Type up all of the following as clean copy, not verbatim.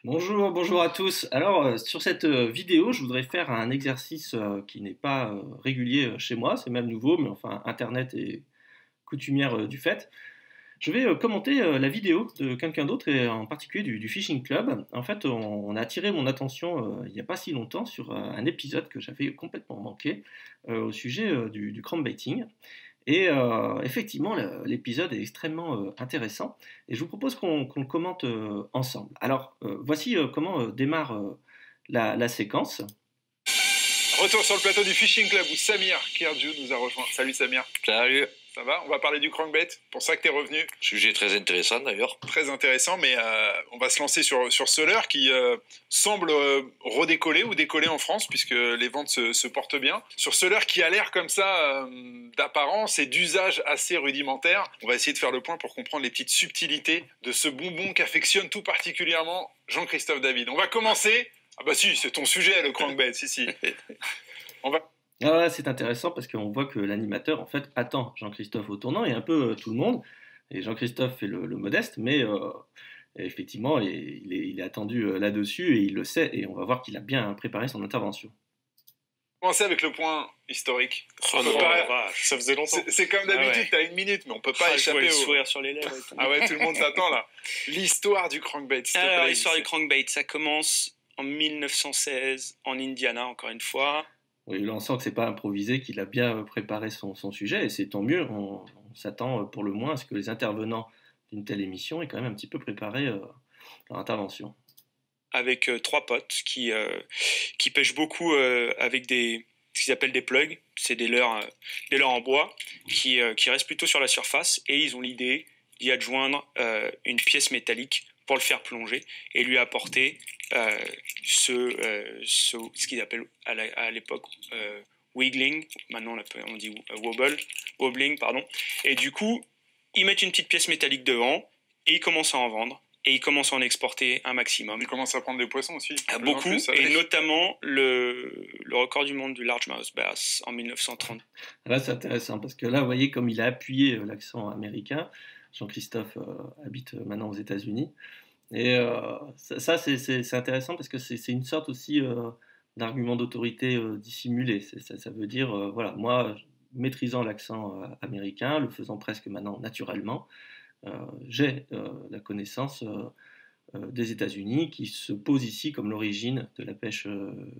Bonjour, bonjour à tous. Alors, sur cette vidéo, je voudrais faire un exercice qui n'est pas régulier chez moi, c'est même nouveau, mais enfin, Internet est coutumière du fait. Je vais commenter la vidéo de quelqu'un d'autre, et en particulier du Fishing Club. En fait, on a attiré mon attention il n'y a pas si longtemps sur un épisode que j'avais complètement manqué au sujet du crankbaiting. Et effectivement, l'épisode est extrêmement intéressant et je vous propose qu'on le commente ensemble. Alors, voici comment démarre la séquence. Retour sur le plateau du Fishing Club où Samir Kerdiou nous a rejoint. Salut Samir. Salut. Ça va? On va parler du crankbait. Pour ça que tu es revenu. Sujet très intéressant d'ailleurs. Très intéressant, mais on va se lancer sur Soler qui semble redécoller ou décoller en France puisque les ventes se portent bien. Sur Soler qui a l'air comme ça d'apparence et d'usage assez rudimentaire. On va essayer de faire le point pour comprendre les petites subtilités de ce bonbon qu'affectionne tout particulièrement Jean-Christophe David. On va commencer. Ah bah si, c'est ton sujet le crankbait, si. On va... Ah ouais, c'est intéressant parce qu'on voit que l'animateur en fait attend Jean-Christophe au tournant et un peu tout le monde. Et Jean-Christophe fait le modeste, mais effectivement, il est attendu là-dessus et il le sait. Et on va voir qu'il a bien préparé son intervention. Commencer avec le point historique. Oh non, ça faisait longtemps. C'est comme d'habitude, t'as une minute, mais on peut pas échapper au sourire sur les lèvres. Ah ouais, tout le monde s'attend là. L'histoire du crankbait. Alors, l'histoire du crankbait, ça commence en 1916 en Indiana, encore une fois. Oui, là, on sent que c'est pas improvisé, qu'il a bien préparé son sujet, et c'est tant mieux. On s'attend pour le moins à ce que les intervenants d'une telle émission aient quand même un petit peu préparé leur intervention. Avec trois potes qui pêchent beaucoup avec ce qu'ils appellent des plugs, c'est des leurres en bois qui restent plutôt sur la surface, et ils ont l'idée d'y adjoindre une pièce métallique pour le faire plonger et lui apporter ce qu'ils appellent à l'époque wiggling, maintenant on dit wobbling, pardon. Et du coup, ils mettent une petite pièce métallique devant et ils commencent à en vendre. Et ils commencent à en exporter un maximum. Ils commencent à prendre des poissons aussi. Beaucoup, et notamment le record du monde du largemouth bass en 1930. Là, c'est intéressant parce que là, vous voyez comme il a appuyé l'accent américain. Jean-Christophe habite maintenant aux États-Unis. Et ça c'est intéressant parce que c'est une sorte aussi d'argument d'autorité dissimulé. Ça veut dire, voilà, moi, maîtrisant l'accent américain, le faisant presque maintenant naturellement, j'ai la connaissance des États-Unis qui se pose ici comme l'origine de la pêche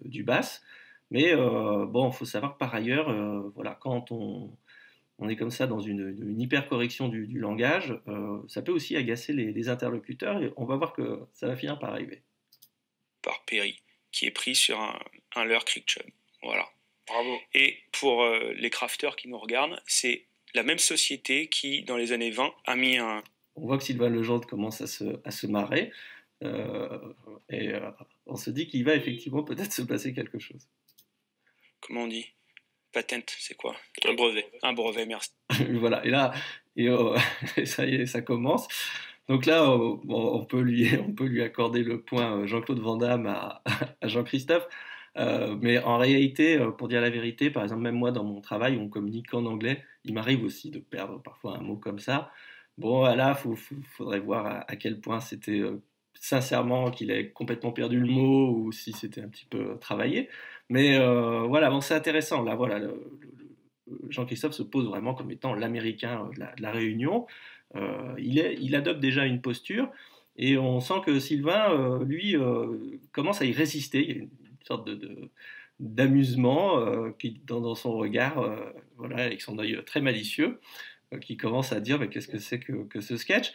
du bass. Mais bon, il faut savoir que par ailleurs, voilà, quand on est comme ça dans une hyper-correction du langage, ça peut aussi agacer les interlocuteurs et on va voir que ça va finir par arriver. Par Perry, qui est pris sur un leurre Creek Chub. Voilà. Bravo. Et pour les crafters qui nous regardent, c'est la même société qui, dans les années 20, a mis un... On voit que Sylvain Legendre commence à se marrer et on se dit qu'il va effectivement peut-être se passer quelque chose. Comment on dit? Patent, c'est quoi? Un brevet. Un brevet, merci. Voilà, et là, ça y est, ça commence. Donc là, on peut lui accorder le point Jean-Claude Van Damme à Jean-Christophe. Mais en réalité, pour dire la vérité, par exemple, même moi dans mon travail, on communique en anglais, il m'arrive aussi de perdre parfois un mot comme ça. Bon, là, faudrait voir à quel point c'était sincèrement qu'il ait complètement perdu le mot ou si c'était un petit peu travaillé. Mais voilà, bon, c'est intéressant. Là, voilà, Jean-Christophe se pose vraiment comme étant l'Américain de la Réunion. Il adopte déjà une posture et on sent que Sylvain, lui, commence à y résister. Il y a une sorte d'amusement dans son regard, voilà, avec son œil très malicieux, qui commence à dire mais qu'est-ce que c'est que ce sketch.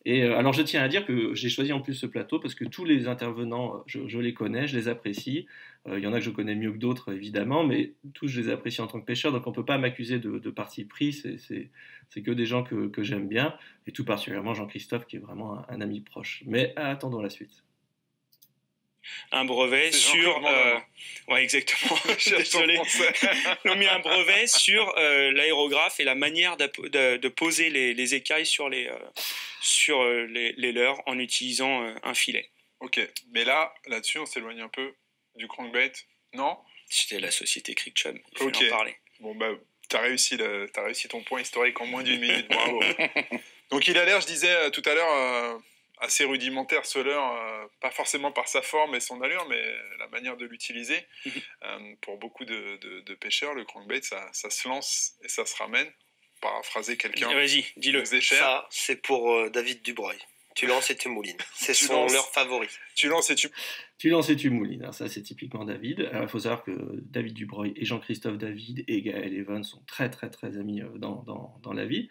Et alors je tiens à dire que j'ai choisi en plus ce plateau parce que tous les intervenants, je les connais, je les apprécie. Il y en a que je connais mieux que d'autres évidemment, mais tous je les apprécie en tant que pêcheur, donc on ne peut pas m'accuser de parti pris, c'est que des gens que j'aime bien, et tout particulièrement Jean-Christophe qui est vraiment un ami proche. Mais attendons la suite. Un brevet sur... Ouais, exactement. Désolé. Non, mais un brevet sur l'aérographe et la manière de poser les écailles sur les leurres en utilisant un filet. Ok, mais là-dessus, on s'éloigne un peu du crankbait, non? C'était la société Creek Chub, il faut en parler. Bon, bah, t'as réussi ton point historique en moins d'une minute, bravo. Donc il a l'air, je disais tout à l'heure... assez rudimentaire, Soler, pas forcément par sa forme et son allure, mais la manière de l'utiliser. Pour beaucoup de pêcheurs, le crankbait, ça se lance et ça se ramène. Paraphraser quelqu'un. Vas-y, dis-le. Ça, c'est pour David Dubreuil. Tu lances et tu moulines. C'est son leur favori. Tu lances et tu... Tu lances et tu moulines. Alors ça, c'est typiquement David. Alors, il faut savoir que David Dubreuil et Jean-Christophe David et Gaël Evans sont très très très amis dans la vie.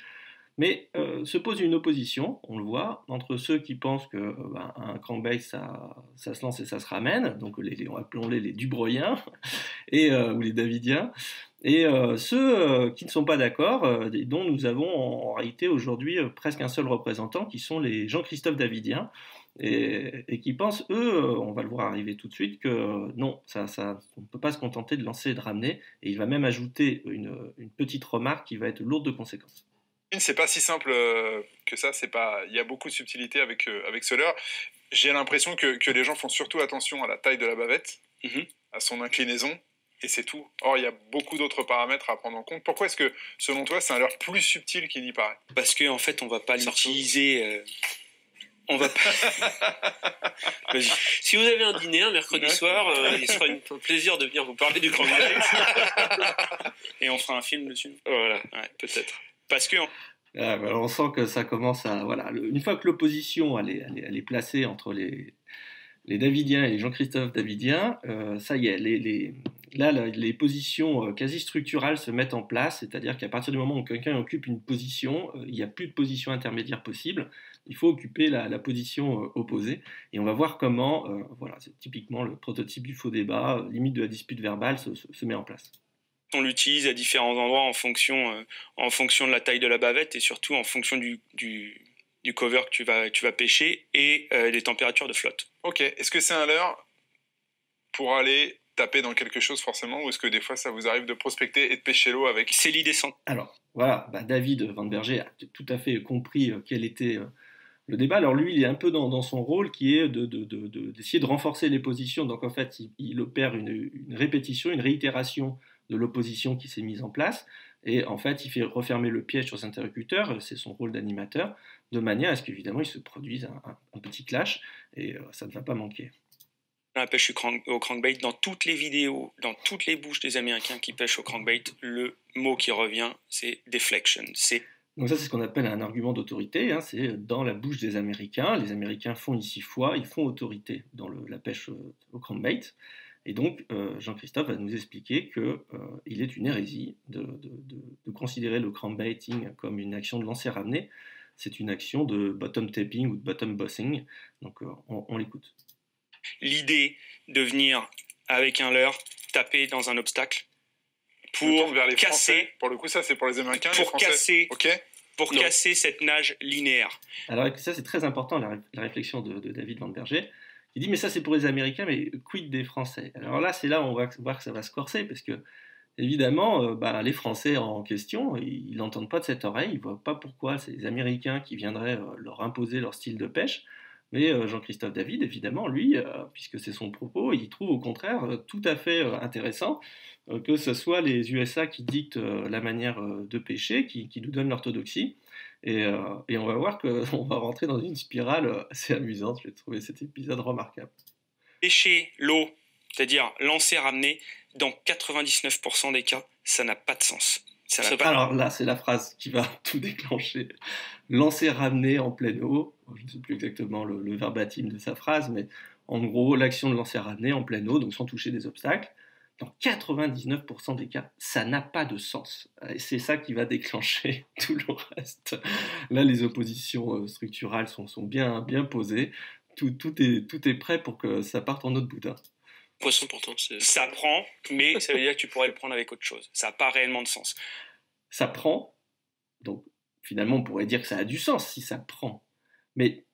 Mais se pose une opposition, on le voit, entre ceux qui pensent que un crankbait, ça se lance et ça se ramène, donc appelons-les les Dubreuiens ou les Davidiens, et ceux qui ne sont pas d'accord, dont nous avons en réalité aujourd'hui presque un seul représentant, qui sont les Jean-Christophe Davidiens, et qui pensent, eux, on va le voir arriver tout de suite, que non, on ne peut pas se contenter de lancer et de ramener, et il va même ajouter une petite remarque qui va être lourde de conséquences. C'est pas si simple que ça. Il y a beaucoup de subtilité avec Soler. J'ai l'impression que les gens font surtout attention à la taille de la bavette, à son inclinaison, et c'est tout. Or, il y a beaucoup d'autres paramètres à prendre en compte. Pourquoi est-ce que, selon toi, c'est un leurre plus subtil qu'il n'y paraît? Parce qu'en fait, on va pas l'utiliser. On va pas. Vas-y. Si vous avez un dîner un mercredi soir, il sera un plaisir de venir vous parler du crankbait. Et on fera un film dessus. Voilà, ouais, peut-être. Parce que on sent que ça commence à... Voilà, une fois que l'opposition elle est placée entre les Davidiens et les Jean-Christophe Davidiens, ça y est, les positions quasi structurales se mettent en place, c'est-à-dire qu'à partir du moment où quelqu'un occupe une position, il n'y a plus de position intermédiaire possible, il faut occuper la position opposée, et on va voir comment, voilà, c'est typiquement le prototype du faux débat, limite de la dispute verbale se met en place. On l'utilise à différents endroits en fonction de la taille de la bavette et surtout en fonction du cover que tu vas pêcher et des températures de flotte. Ok, est-ce que c'est un leurre pour aller taper dans quelque chose forcément, ou est-ce que des fois ça vous arrive de prospecter et de pêcher l'eau avec? C'est l'idée centrale. Alors voilà, David Van Berger a tout à fait compris quel était le débat. Alors lui, il est un peu dans son rôle qui est d'essayer de renforcer les positions. Donc en fait, il opère une répétition, une réitération de l'opposition qui s'est mise en place, et en fait il fait refermer le piège sur ses interlocuteurs, c'est son rôle d'animateur, de manière à ce qu'évidemment il se produise un petit clash, et ça ne va pas manquer. La pêche au crankbait, dans toutes les vidéos, dans toutes les bouches des Américains qui pêchent au crankbait, le mot qui revient, c'est deflection. Donc ça, c'est ce qu'on appelle un argument d'autorité, c'est dans la bouche des Américains. Les Américains font ici foi, ils font autorité dans la pêche au crankbait. Et donc, Jean-Christophe va nous expliquer qu'il est une hérésie de considérer le crankbaiting comme une action de lancer-ramener. C'est une action de bottom tapping ou de bottom bossing. Donc, on l'écoute. L'idée de venir avec un leurre taper dans un obstacle pour vers les casser. Français. Pour le coup, ça c'est pour les Américains. Pour les Français. casser. Ok. Pour casser cette nage linéaire. Alors, ça, c'est très important, la réflexion de David Van Berger. Il dit, mais ça, c'est pour les Américains, mais quid des Français? Alors là, c'est là où on va voir que ça va se corser, parce que, évidemment, les Français en question, ils n'entendent pas de cette oreille, ils ne voient pas pourquoi c'est les Américains qui viendraient leur imposer leur style de pêche. Mais Jean-Christophe David, évidemment, lui, puisque c'est son propos, il trouve au contraire tout à fait intéressant que ce soit les USA qui dictent la manière de pêcher, qui nous donnent l'orthodoxie. Et on va voir qu'on va rentrer dans une spirale assez amusante. J'ai trouvé cet épisode remarquable. Pêcher l'eau, c'est-à-dire lancer, ramener, dans 99% des cas, ça n'a pas de sens. Alors là, c'est la phrase qui va tout déclencher. Lancer, ramener en pleine eau. Je ne sais plus exactement le verbatim de sa phrase, mais en gros, l'action de lancer, ramener en pleine eau, donc sans toucher des obstacles. Dans 99% des cas, ça n'a pas de sens. Et c'est ça qui va déclencher tout le reste. Là, les oppositions structurales sont bien posées. Tout est prêt pour que ça parte en autre boudin. Poisson pourtant, ça prend, mais ça veut dire que tu pourrais le prendre avec autre chose. Ça n'a pas réellement de sens. Ça prend, donc finalement on pourrait dire que ça a du sens si ça prend. Mais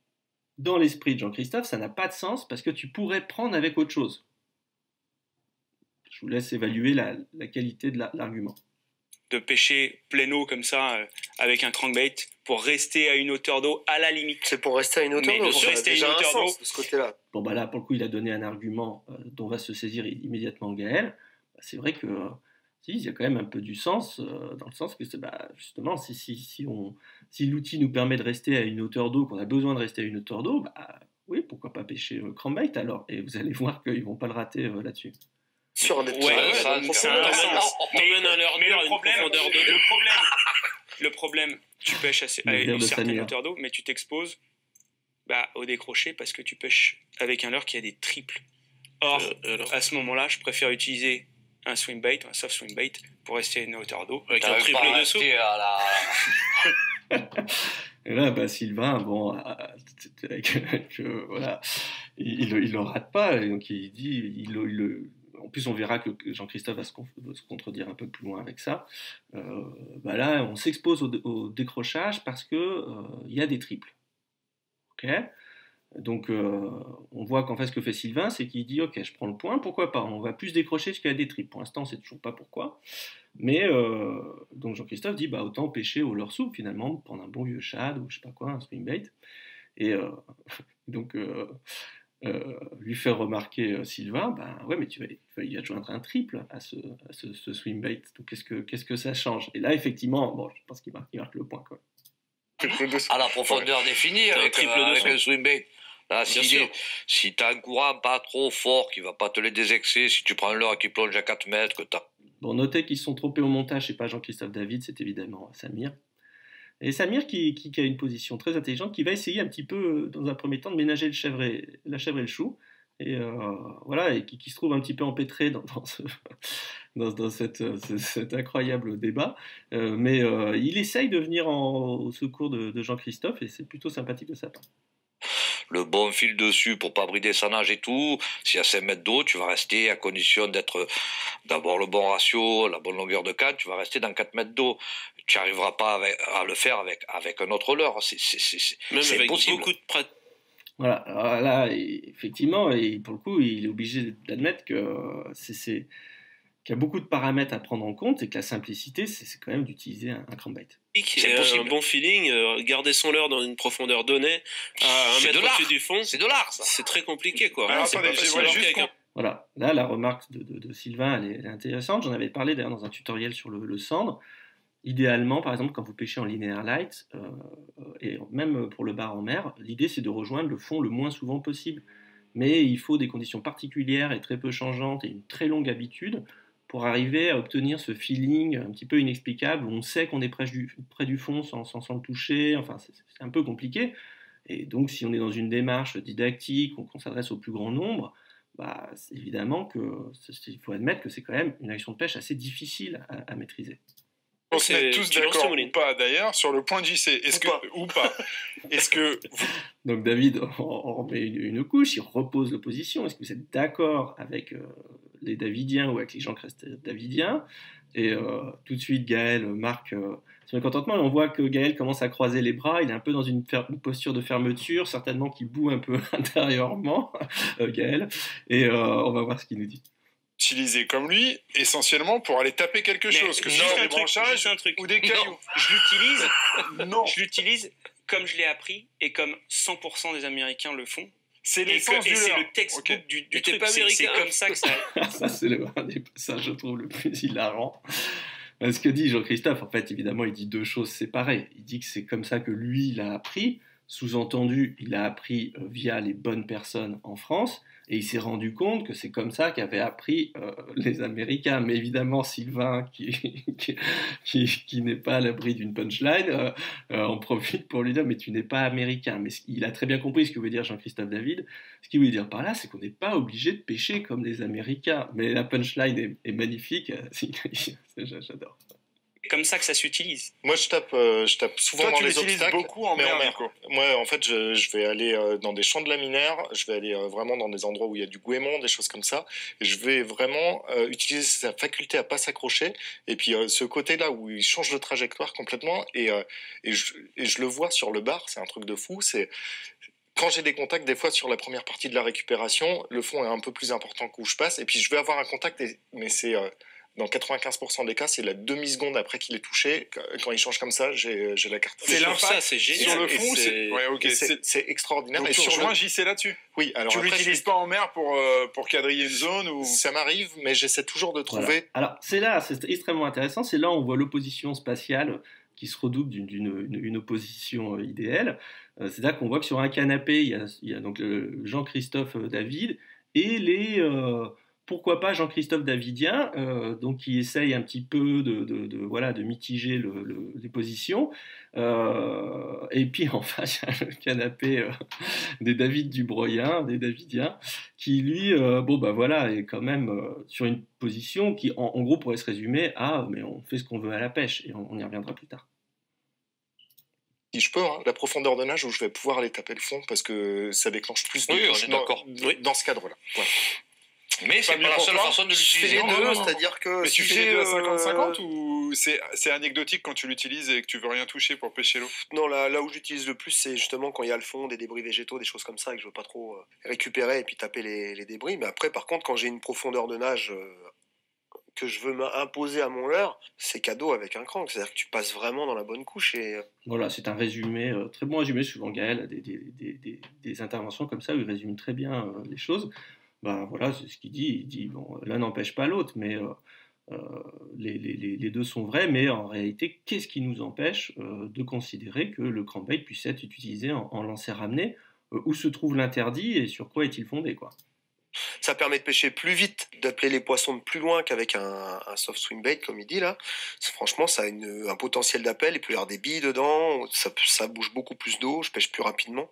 dans l'esprit de Jean-Christophe, ça n'a pas de sens parce que tu pourrais prendre avec autre chose. Je vous laisse évaluer la qualité de l'argument. De pêcher plein eau comme ça avec un crankbait pour rester à une hauteur d'eau à la limite. C'est pour rester à une hauteur d'eau. Pour rester à une hauteur d'eau de ce côté-là. Bon là pour le coup il a donné un argument dont va se saisir immédiatement Gaël. C'est vrai que si, il y a quand même un peu du sens, dans le sens que justement, si l'outil nous permet de rester à une hauteur d'eau, qu'on a besoin de rester à une hauteur d'eau, oui, pourquoi pas pêcher crankbait alors? Et vous allez voir qu'ils vont pas le rater là-dessus. Sur des Ouais, ça, c'est un sens. T'emmènes un leurre Mais dur à une profondeur de... le problème, tu pêches à Le rire une de certaine Samir. hauteur d'eau, mais tu t'exposes au décroché parce que tu pêches avec un leurre qui a des triples. Or, à ce moment-là, je préfère utiliser un swim bait, un soft swim bait, pour rester à une hauteur d'eau. Avec un triple dessous. Et là, Sylvain, bon, voilà, il le rate pas, et donc il dit, en plus on verra que Jean-Christophe va se contredire un peu plus loin avec ça. Là, on s'expose au décrochage parce que il y a des triples. Ok. Donc, on voit qu'en fait, ce que fait Sylvain, c'est qu'il dit ok, je prends le point, pourquoi pas? On va plus décrocher parce qu'il y a des triples. Pour l'instant, on sait toujours pas pourquoi. Mais donc Jean-Christophe dit autant pêcher au leurre souple finalement, prendre un bon vieux shad ou je sais pas quoi, un swing bait. Et donc lui faire remarquer Sylvain, ouais, mais tu vas y adjoindre un triple à ce swing bait. Donc qu'est-ce que ça change? Et là, effectivement, bon, je pense qu'il marque le point quoi. À la profondeur définie avec un swim bait. Là, si tu as un courant pas trop fort qui va pas te les désexer, si tu prends un leurre qui plonge à 4 mètres, que t'as. Bon, notez qu'ils se sont trompés au montage, c'est pas Jean-Christophe David, c'est évidemment Samir. Et Samir qui a une position très intelligente, qui va essayer un petit peu, dans un premier temps, de ménager la chèvre et le chou. Et voilà, et qui se trouve un petit peu empêtré dans cet incroyable débat. Mais il essaye de venir au secours de Jean-Christophe, et c'est plutôt sympathique de sa part. Le bon fil dessus pour pas brider sa nage et tout. Si à 5 mètres d'eau, tu vas rester à condition d'avoir le bon ratio, la bonne longueur de canne, tu vas rester dans 4 mètres d'eau. Tu n'arriveras pas à le faire avec un autre leurre. C'est avec impossible. beaucoup de pratique. Voilà, alors là, effectivement, et pour le coup, il est obligé d'admettre qu'il y a beaucoup de paramètres à prendre en compte et que la simplicité, c'est quand même d'utiliser un crankbait. C'est un bon feeling, garder son leurre dans une profondeur donnée à 1 mètre au-dessus du fond, c'est de l'art, ça. C'est très compliqué, quoi. Alors, C'est attendez, pas facile j'aimerais alors juste qu'avec Voilà, là, la remarque de Sylvain, elle est intéressante. J'en avais parlé d'ailleurs dans un tutoriel sur le sandre. Idéalement, par exemple, quand vous pêchez en linéaire light, et même pour le bar en mer, l'idée c'est de rejoindre le fond le moins souvent possible. Mais il faut des conditions particulières et très peu changeantes et une très longue habitude pour arriver à obtenir ce feeling un petit peu inexplicable où on sait qu'on est près du fond sans le toucher. Enfin, c'est un peu compliqué. Et donc, si on est dans une démarche didactique, qu'on s'adresse au plus grand nombre, c'est évidemment il faut admettre que c'est quand même une action de pêche assez difficile à maîtriser. On se met tous d'accord ou pas d'ailleurs sur le point de JC. Ou pas. Est-ce que Donc David, on remet une couche, il repose l'opposition. Est-ce que vous êtes d'accord avec les Davidiens ou avec les gens qui restent davidiens? Et tout de suite, Gaël marque son mécontentement et on voit que Gaël commence à croiser les bras. Il est un peu dans une posture de fermeture, certainement qu'il boue un peu intérieurement, Gaël. Et on va voir ce qu'il nous dit. Utiliser comme lui, essentiellement pour aller taper quelque chose, que ce soit des branchages ou des cailloux. Je l'utilise comme je l'ai appris et comme 100% des Américains le font. C'est l'essence du leurre. C'est le textbook du truc. C'est comme ça que ça... Ça, c'est un des passages, je trouve, le plus hilarant. Ce que dit Jean-Christophe, en fait, évidemment, il dit deux choses séparées. Il dit que c'est comme ça que lui, il a appris. Sous-entendu, il a appris via les bonnes personnes en France. Et il s'est rendu compte que c'est comme ça qu'avaient appris les Américains. Mais évidemment, Sylvain, qui n'est pas à l'abri d'une punchline, en profite pour lui dire « mais tu n'es pas américain ». Mais il a très bien compris ce que veut dire Jean-Christophe David. Ce qu'il voulait dire par là, c'est qu'on n'est pas obligé de pêcher comme les Américains. Mais la punchline est magnifique. J'adore. C'est comme ça que ça s'utilise. Moi, je tape souvent Toi, dans tu les l'utilises obstacles, beaucoup en mais mer, en mer. Nico. Moi, en fait, je vais aller dans des champs de laminaires, je vais aller vraiment dans des endroits où il y a du goémon, des choses comme ça. Et je vais vraiment utiliser sa faculté à pas s'accrocher. Et puis, ce côté-là où il change de trajectoire complètement. Et je le vois sur le bar, c'est un truc de fou. C'est... Quand j'ai des contacts, des fois, sur la première partie de la récupération, le fond est un peu plus important que où je passe. Et puis, je vais avoir un contact, mais c'est... dans 95% des cas, c'est la demi-seconde après qu'il est touché. Quand il change comme ça, j'ai la carte. C'est l'impact, c'est génial. Sur le fond, c'est extraordinaire. Donc tu rejoins JC là-dessus. Oui, alors tu l'utilises pas en mer pour quadriller une zone ou... Ça m'arrive, mais j'essaie toujours de trouver... Voilà. Alors, c'est extrêmement intéressant. C'est là où on voit l'opposition spatiale qui se redouble d'une opposition idéale. C'est-à-dire qu'on voit que sur un canapé, il y a donc Jean-Christophe David et pourquoi pas Jean-Christophe Davidien, donc qui essaye un petit peu de mitiger les positions. Et puis en face, il y a le canapé des David Dubroyen, des Davidiens, qui lui, est quand même sur une position qui, en gros, pourrait se résumer à mais on fait ce qu'on veut à la pêche, et on y reviendra plus tard. Si je peux, la profondeur de nage où je vais pouvoir aller taper le fond parce que ça déclenche plus de touches dans ce cadre-là. Voilà. Mais c'est pas la seule façon de l'utiliser. Tu fais les deux, c'est-à-dire que mais tu fais les deux à 50-50 ou c'est anecdotique quand tu l'utilises et que tu veux rien toucher pour pêcher l'eau? Non, là où j'utilise le plus, c'est justement quand il y a le fond, des débris végétaux, des choses comme ça, et que je veux pas trop récupérer et puis taper les débris. Mais après, par contre, quand j'ai une profondeur de nage que je veux imposer à mon leurre, c'est cadeau avec un crank. C'est-à-dire que tu passes vraiment dans la bonne couche. Voilà, c'est un résumé, très bon résumé. Souvent, Gaël a des interventions comme ça où il résume très bien les choses. Voilà, c'est ce qu'il dit. Il dit, bon, l'un n'empêche pas l'autre, mais les deux sont vrais. Mais en réalité, qu'est-ce qui nous empêche de considérer que le crankbait puisse être utilisé en lancer ramené? Où se trouve l'interdit et sur quoi est-il fondé, quoi? Ça permet de pêcher plus vite, d'appeler les poissons de plus loin qu'avec un soft swing bait, comme il dit là. Franchement, ça a un potentiel d'appel. Il peut y avoir des billes dedans. Ça bouge beaucoup plus d'eau. Je pêche plus rapidement.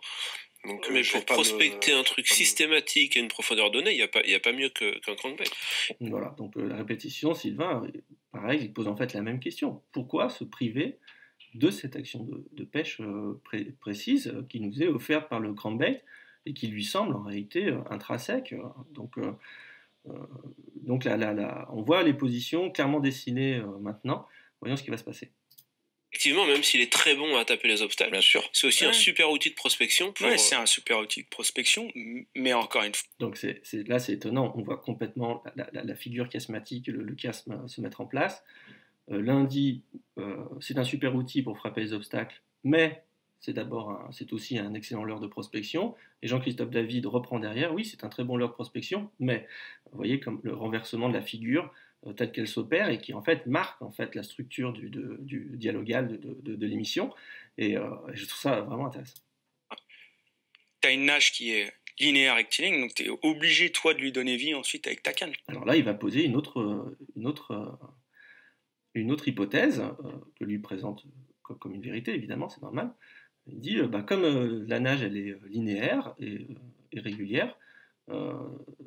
Donc, mais pour prospecter un truc systématique à une profondeur donnée, il n'y a pas mieux qu'un crankbait. Voilà, donc la répétition, Sylvain, pareil, il pose en fait la même question. Pourquoi se priver de cette action de pêche précise qui nous est offerte par le crankbait et qui lui semble en réalité intrinsèque? Donc là, on voit les positions clairement dessinées maintenant. Voyons ce qui va se passer. Effectivement, même s'il est très bon à taper les obstacles, bien sûr, c'est aussi un super outil de prospection. C'est un super outil de prospection, mais encore une fois. Donc là, c'est étonnant. On voit complètement la figure chiasmatique, le chiasme se mettre en place. Lundi, c'est un super outil pour frapper les obstacles, mais c'est aussi un excellent leurre de prospection. Et Jean-Christophe David reprend derrière. Oui, c'est un très bon leurre de prospection, mais vous voyez comme le renversement de la figure telle qu'elle s'opère et qui en fait marque en fait la structure du dialogal de l'émission. Et je trouve ça vraiment intéressant. Tu as une nage qui est linéaire rectiligne, donc tu es obligé toi de lui donner vie ensuite avec ta canne. Alors là, il va poser une autre hypothèse que lui présente comme une vérité, évidemment, c'est normal. Il dit, comme la nage, elle est linéaire et régulière,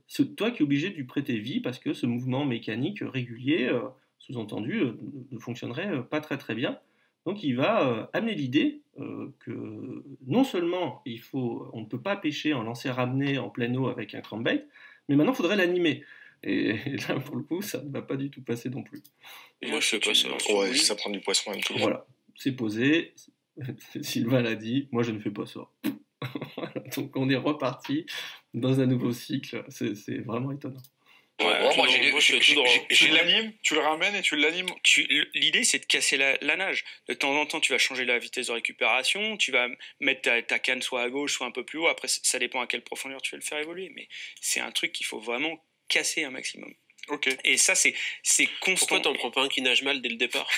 c'est toi qui es obligé de lui prêter vie parce que ce mouvement mécanique régulier, sous-entendu, ne fonctionnerait pas très très bien. Donc il va amener l'idée que non seulement on ne peut pas pêcher en lancer ramené en pleine eau avec un crankbait, mais maintenant il faudrait l'animer. Et là, pour le coup, ça ne va pas du tout passer non plus. Moi, je sais pas ça. Ouais, ça prend du poisson même tout. Voilà, c'est posé. Sylvain l'a dit, moi je ne fais pas ça. Donc on est reparti dans un nouveau cycle. C'est vraiment étonnant. Tu l'animes, tu le ramènes et tu l'animes. L'idée, c'est de casser la nage. De temps en temps, tu vas changer la vitesse de récupération, tu vas mettre ta canne soit à gauche, soit un peu plus haut. Après, ça dépend à quelle profondeur tu veux le faire évoluer. Mais c'est un truc qu'il faut vraiment casser un maximum. Ok. Et ça, c'est constant. Pourquoi t'en prends pas un qui nage mal dès le départ?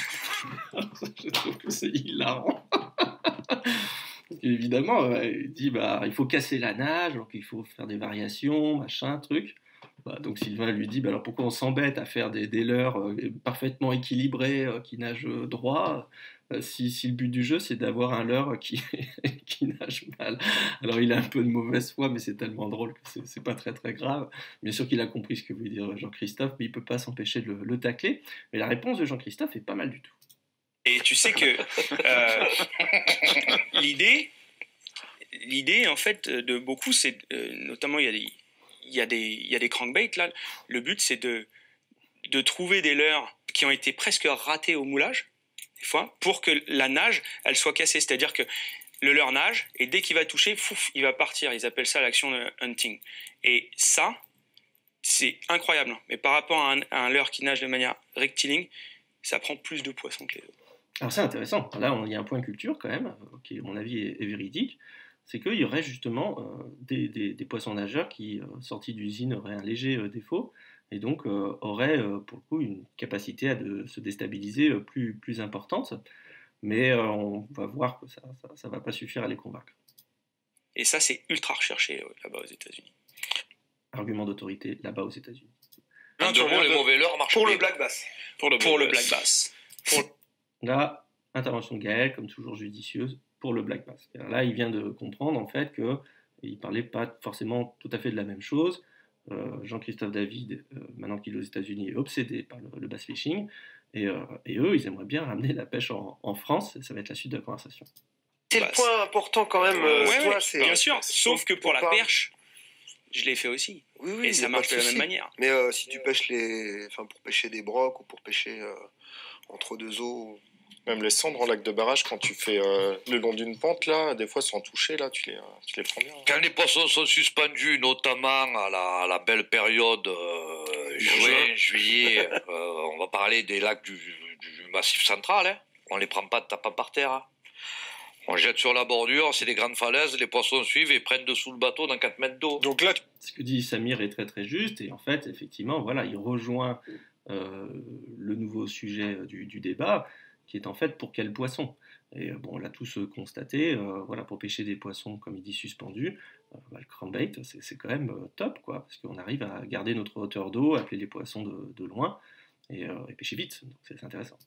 Je trouve que c'est hilarant. Évidemment, il dit il faut casser la nage, donc il faut faire des variations, machin, truc. Donc Sylvain lui dit alors pourquoi on s'embête à faire des leurres parfaitement équilibrés qui nagent droit si le but du jeu c'est d'avoir un leurre qui nage mal. Alors il a un peu de mauvaise foi, mais c'est tellement drôle que c'est pas très très grave. Bien sûr qu'il a compris ce que voulait dire Jean-Christophe, mais il peut pas s'empêcher de le tacler. Mais la réponse de Jean-Christophe est pas mal du tout. Et tu sais que l'idée en fait de beaucoup, c'est notamment il y a des crankbaits là. Le but c'est de trouver des leurres qui ont été presque ratés au moulage des fois pour que la nage elle soit cassée. C'est-à-dire que le leurre nage et dès qu'il va toucher, il va partir. Ils appellent ça l'action de hunting. Et ça, c'est incroyable. Mais par rapport à un leurre qui nage de manière rectiligne, ça prend plus de poissons que les autres. Alors c'est intéressant. Là, il y a un point culture quand même, qui à mon avis est véridique. C'est qu'il y aurait justement des poissons nageurs qui, sortis d'usine, auraient un léger défaut et donc auraient pour le coup une capacité à se déstabiliser plus importante. Mais on va voir que ça va pas suffire à les convaincre. Et ça, c'est ultra recherché là-bas aux États-Unis. Argument d'autorité là-bas aux États-Unis. Les mauvais leurres marchent Pour bien. le black bass. Pour le black bass. Là, intervention de Gaël, comme toujours judicieuse, pour le black bass. Alors là, il vient de comprendre en fait qu'il ne parlait pas forcément tout à fait de la même chose. Jean-Christophe David, maintenant qu'il est aux États-Unis, est obsédé par le bass fishing. Et eux, ils aimeraient bien ramener la pêche en France. Et ça va être la suite de la conversation. C'est le point important quand même. Ouais, bien sûr. Sauf que pour la perche, je l'ai fait aussi. Oui, et ça marche de la même manière. Mais si tu pêches pour pêcher des brocs ou pour pêcher entre deux eaux. Même les cendres en lac de barrage, quand tu fais le long d'une pente, là, des fois sans toucher, là, tu les prends bien. Quand les poissons sont suspendus, notamment à la belle période juin, juillet, on va parler des lacs du Massif central, hein. On les prend pas de tapant par terre. Hein. On jette sur la bordure, c'est des grandes falaises, les poissons suivent et prennent dessous le bateau dans 4 mètres d'eau. Donc là, Ce que dit Samir est très très juste, et en fait, effectivement, voilà, il rejoint le nouveau sujet du débat, qui est en fait pour quel poisson. Et bon, on l'a tous constaté, voilà, pour pêcher des poissons, comme il dit, suspendus, le crankbait, c'est quand même top, quoi, parce qu'on arrive à garder notre hauteur d'eau, appeler les poissons de loin, et pêcher vite, donc c'est intéressant.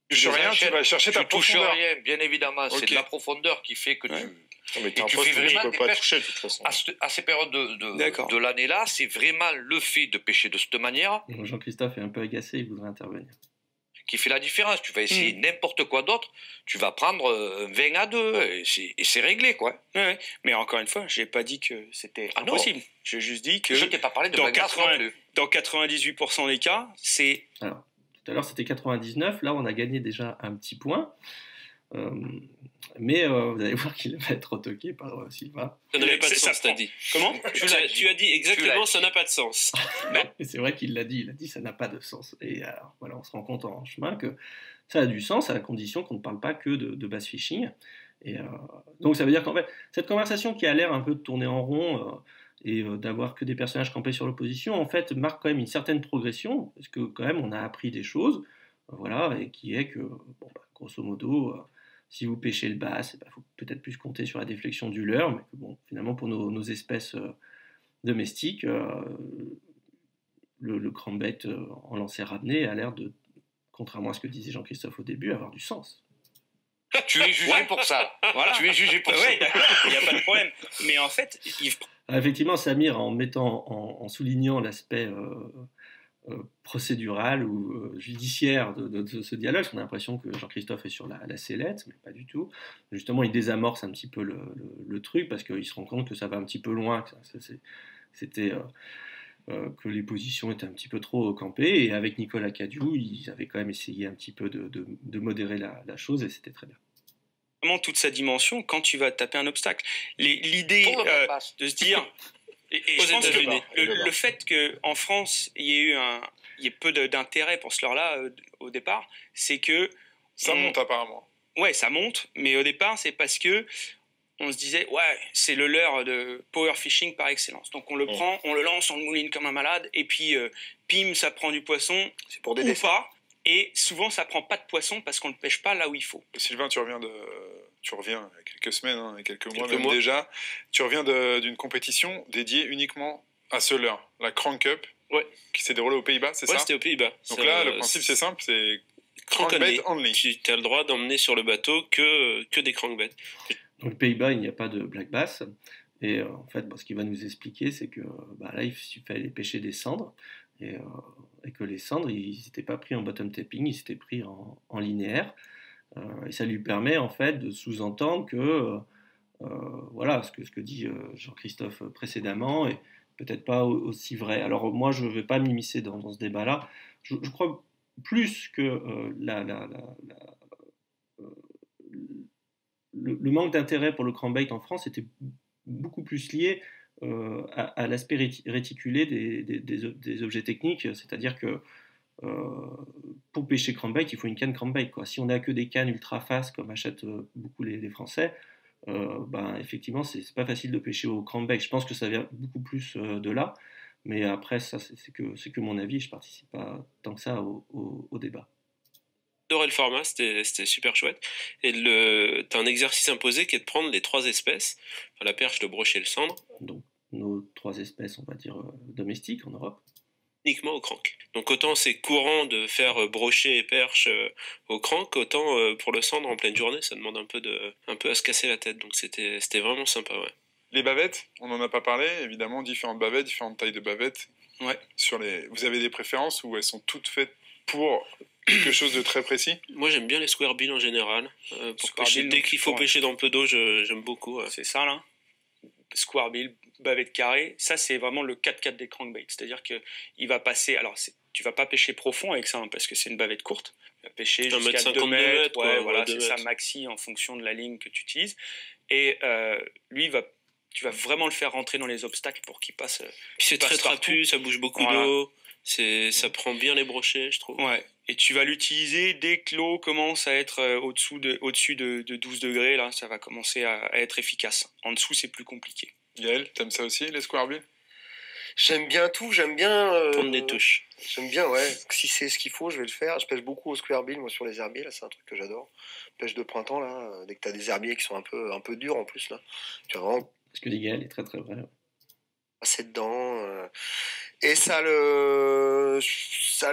tu rien, tu vas chercher ta Tu touches profondeur. rien, bien évidemment. Ok. C'est de la profondeur qui fait que Ouais. tu... Non, mais t'es un tu poste fais que tu vraiment peux des pas pêches toucher, de toute façon. À ces périodes D'accord. de l'année-là, c'est vraiment le fait de pêcher de cette manière Donc, Jean-Christophe est un peu agacé, il voudrait intervenir. qui fait la différence. Tu vas essayer n'importe quoi d'autre, tu vas prendre un 20 à 2 et c'est réglé, quoi. Ouais. Mais encore une fois, j'ai pas dit que c'était Ah non. impossible. J'ai juste dit que Je t'ai pas parlé de dans, black bass non 80 plus. dans 98% des cas, c'est... Alors, tout à l'heure c'était 99, là on a gagné déjà un petit point. Mais vous allez voir qu'il va être retoqué par Sylvain. Ça n'avait pas de Ça sens, t'as prend. dit. Comment Tu as dit exactement, ça n'a pas de sens. Et c'est vrai qu'il l'a dit, il a dit ça n'a pas de sens. Et alors, voilà, on se rend compte en chemin que ça a du sens à la condition qu'on ne parle pas que de bass fishing. Et donc ça veut dire qu'en fait, cette conversation qui a l'air un peu de tourner en rond et d'avoir que des personnages campés sur l'opposition, en fait, marque quand même une certaine progression, parce que quand même on a appris des choses, voilà, et qui est que, bon, grosso modo, si vous pêchez le bass, il faut peut-être plus compter sur la déflexion du leurre, mais que bon, finalement pour nos espèces domestiques, le crankbait en lancer ramené a l'air de, contrairement à ce que disait Jean-Christophe au début, avoir du sens. Tu es jugé pour ça. Voilà. Tu es jugé pour ça. Ouais, d'accord, il n'y a pas de problème. Mais en fait, Alors, effectivement, Samir, en soulignant l'aspect procédural ou judiciaire de ce dialogue, on a l'impression que Jean-Christophe est sur la sellette, mais pas du tout. Justement, il désamorce un petit peu le truc, parce qu'il se rend compte que ça va un petit peu loin, que les positions étaient un petit peu trop campées, et avec Nicolas Cadieux, ils avaient quand même essayé un petit peu de modérer la chose, et c'était très bien. vraiment toute sa dimension quand tu vas taper un obstacle. L'idée de se dire... Et Aux je pense que États-Unis. le fait qu'en France, il y ait peu d'intérêt pour ce leurre-là au départ, c'est que... Ça monte apparemment. Ouais, ça monte, mais au départ, c'est parce que on se disait, ouais, c'est le leurre de power fishing par excellence. Donc on le prend, on le lance, on le mouline comme un malade, et puis pim, ça prend du poisson, C'est pour des ou dessins. pas. Et souvent, ça prend pas de poisson parce qu'on ne pêche pas là où il faut. Sylvain, tu reviens il y a quelques semaines, hein, et quelques mois Quelques même mois. déjà. Tu reviens d'une compétition dédiée uniquement à ce leurre, la Crank Cup, Ouais. qui s'est déroulée aux Pays-Bas, c'est Ouais, ça? c'était aux Pays-Bas. Donc là, le principe c'est simple, c'est crankbait only. Tu as le droit d'emmener sur le bateau que des crankbaits. Donc, aux Pays-Bas, il n'y a pas de black bass. Et en fait, ce qu'il va nous expliquer, c'est que là, il fallait pêcher des cendres. Et que les cendres, ils n'étaient pas pris en bottom tapping, ils étaient pris en linéaire. Et ça lui permet, en fait, de sous-entendre que, voilà, ce que dit Jean-Christophe précédemment est peut-être pas aussi vrai. Alors, moi, je ne vais pas m'immiscer dans ce débat-là. Je crois plus que le manque d'intérêt pour le crankbait en France était beaucoup plus lié à l'aspect réticulé des objets techniques, c'est-à-dire que pour pêcher crankbait, il faut une canne crankbait, quoi. Si on n'a que des cannes ultra fast, comme achètent beaucoup les Français, ben, effectivement, c'est pas facile de pêcher au crankbait. Je pense que ça vient beaucoup plus de là, mais après, ça, c'est que mon avis, je participe pas tant que ça au débat. J'adorais le format, c'était super chouette. Et t'as un exercice imposé qui est de prendre les 3 espèces, enfin, la perche, le brochet et le cendre. Donc, nos 3 espèces, on va dire, domestiques en Europe. Uniquement au crank. Donc autant c'est courant de faire brochet et perche au crank, autant pour le cendre en pleine journée, ça demande un peu à se casser la tête. Donc c'était vraiment sympa, ouais. Les bavettes, on n'en a pas parlé, évidemment, différentes bavettes, différentes tailles de bavettes. Ouais. Vous avez des préférences ou elles sont toutes faites pour quelque chose de très précis? Moi j'aime bien les square bills en général. Pour pêcher, dès qu'il faut pêcher dans peu d'eau, j'aime beaucoup. C'est ça là. Square bill, bavette carrée, ça c'est vraiment le 4-4 des crankbaits. C'est-à-dire qu'il va passer. Alors tu vas pas pêcher profond avec ça, hein, parce que c'est une bavette courte. Tu vas pêcher jusqu'à 2 mètres. Ouais, voilà, c'est ça, maxi, en fonction de la ligne que tu utilises. Et lui, tu vas vraiment le faire rentrer dans les obstacles pour qu'il passe. C'est très trapu, ça bouge beaucoup d'eau. Ça prend bien les brochets, je trouve. Ouais. Et tu vas l'utiliser dès que l'eau commence à être au-dessus de 12 degrés. Là, ça va commencer à être efficace. En dessous, c'est plus compliqué. Gaël, t'aimes ça aussi, les square bills? J'aime bien tout, j'aime bien... prendre des touches. J'aime bien, ouais. Si c'est ce qu'il faut, je vais le faire. Je pêche beaucoup au square bill, moi, sur les herbiers. Là, c'est un truc que j'adore. Pêche de printemps, là. Dès que t'as des herbiers qui sont un peu durs, en plus, là. Tu as vraiment... Ce que dit Gaël est très, très vrai. Passer dedans. Et ça le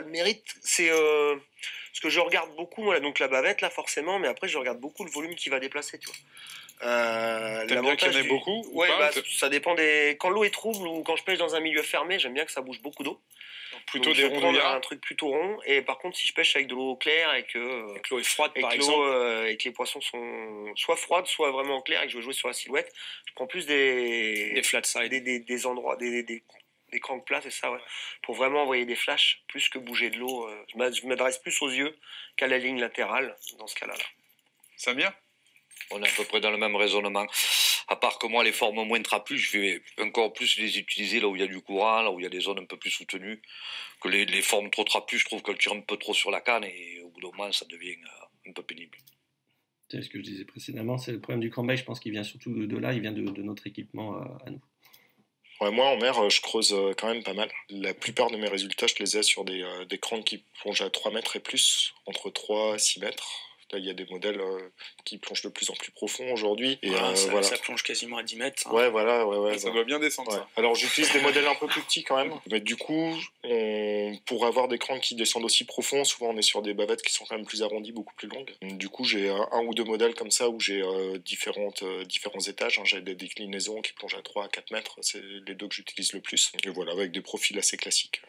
mérite. C'est ce que je regarde beaucoup, moi, donc la bavette, là, forcément. Mais après, je regarde beaucoup le volume qui va déplacer, tu vois. T'aimes bien qu'il y en ait beaucoup? Ouais, ça dépend quand l'eau est trouble ou quand je pêche dans un milieu fermé, j'aime bien que ça bouge beaucoup d'eau. Plutôt donc, des rondouillards. Un truc plutôt rond. Et par contre, si je pêche avec de l'eau claire et que l'eau est froide, par exemple, et que les poissons sont soit froides, soit vraiment clairs et que je veux jouer sur la silhouette, je prends plus des flat side, des endroits, des cranks plats, c'est ça, ouais. Pour vraiment envoyer des flashs, plus que bouger de l'eau. Je m'adresse plus aux yeux qu'à la ligne latérale dans ce cas-là. Samir? On est à peu près dans le même raisonnement. À part que moi, les formes moins trapues, je vais encore plus les utiliser là où il y a du courant, là où il y a des zones un peu plus soutenues. Que les formes trop trapues, je trouve qu'elles tirent un peu trop sur la canne et au bout d'un moment, ça devient un peu pénible. C'est ce que je disais précédemment, c'est le problème du crankbait, je pense qu'il vient surtout de là, il vient de notre équipement à nous. Ouais, moi, en mer, je creuse quand même pas mal. La plupart de mes résultats, je les ai sur des cranks qui plongent à 3 mètres et plus, entre 3 et 6 mètres. Là, il y a des modèles qui plongent de plus en plus profond aujourd'hui. Et ça plonge quasiment à 10 mètres. Ça. Ouais, voilà. Ça doit bien descendre, ça. Alors, j'utilise des modèles un peu plus petits quand même. Mais du coup, pour avoir des cranks qui descendent aussi profond, souvent on est sur des bavettes qui sont quand même plus arrondies, beaucoup plus longues. Du coup, j'ai un ou deux modèles comme ça où j'ai différents étages. J'ai des déclinaisons qui plongent à 3 à 4 mètres. C'est les deux que j'utilise le plus. Et voilà, avec des profils assez classiques.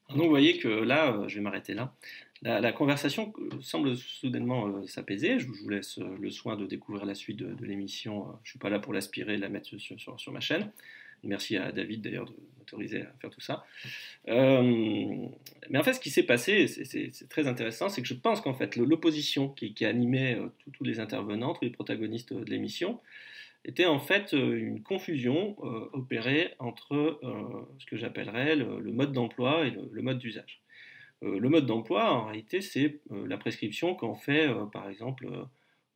Donc, vous voyez que là, je vais m'arrêter là. La conversation semble soudainement s'apaiser. Je vous laisse le soin de découvrir la suite de l'émission. Je ne suis pas là pour l'aspirer et la mettre sur ma chaîne. Merci à David d'ailleurs de m'autoriser à faire tout ça. Mais en fait, ce qui s'est passé, c'est très intéressant, c'est que je pense qu'en fait, l'opposition qui animait tous les intervenants, tous les protagonistes de l'émission, était en fait une confusion opérée entre ce que j'appellerais le mode d'emploi et le mode d'usage. Le mode d'emploi, en réalité, c'est la prescription qu'en fait, par exemple,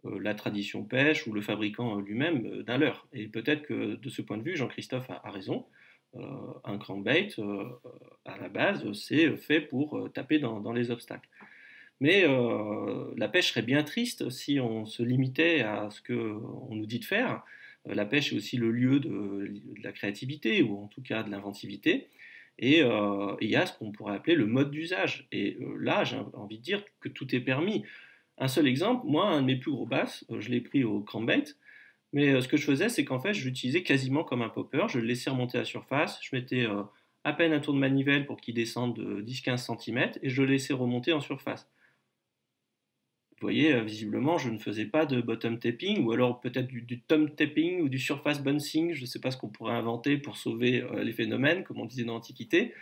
la tradition pêche ou le fabricant lui-même d'un leurre. Et peut-être que de ce point de vue, Jean-Christophe a raison. Un crankbait, à la base, c'est fait pour taper dans les obstacles. Mais la pêche serait bien triste si on se limitait à ce qu'on nous dit de faire. La pêche est aussi le lieu de la créativité, ou en tout cas de l'inventivité. Et il y a ce qu'on pourrait appeler le mode d'usage. Et là, j'ai envie de dire que tout est permis. Un seul exemple, moi, un de mes plus gros basses, je l'ai pris au crankbait, mais ce que je faisais, c'est qu'en fait, je l'utilisais quasiment comme un popper. Je le laissais remonter à la surface, je mettais à peine un tour de manivelle pour qu'il descende de 10-15 cm, et je le laissais remonter en surface. Vous voyez, visiblement, je ne faisais pas de bottom tapping, ou alors peut-être du tom tapping ou du surface bouncing, je ne sais pas ce qu'on pourrait inventer pour sauver les phénomènes, comme on disait dans l'Antiquité,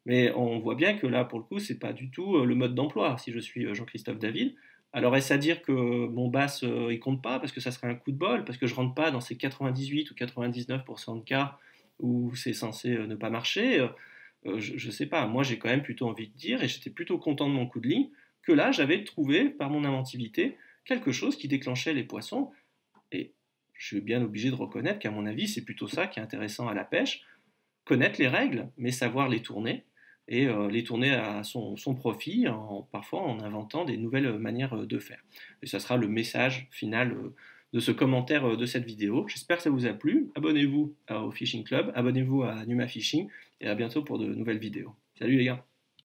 mais on voit bien que là, pour le coup, ce n'est pas du tout le mode d'emploi, si je suis Jean-Christophe David. Alors est-ce à dire que mon bass, il compte pas, parce que ça serait un coup de bol, parce que je rentre pas dans ces 98 ou 99% de cas où c'est censé ne pas marcher. Je sais pas, moi j'ai quand même plutôt envie de dire, et j'étais plutôt content de mon coup de ligne, que là j'avais trouvé par mon inventivité quelque chose qui déclenchait les poissons. Et je suis bien obligé de reconnaître qu'à mon avis c'est plutôt ça qui est intéressant à la pêche, connaître les règles, mais savoir les tourner, et les tourner à son profit, parfois en inventant des nouvelles manières de faire. Et ça sera le message final de ce commentaire de cette vidéo. J'espère que ça vous a plu. Abonnez-vous au Fishing Club, abonnez-vous à Numa Fishing, et à bientôt pour de nouvelles vidéos. Salut les gars!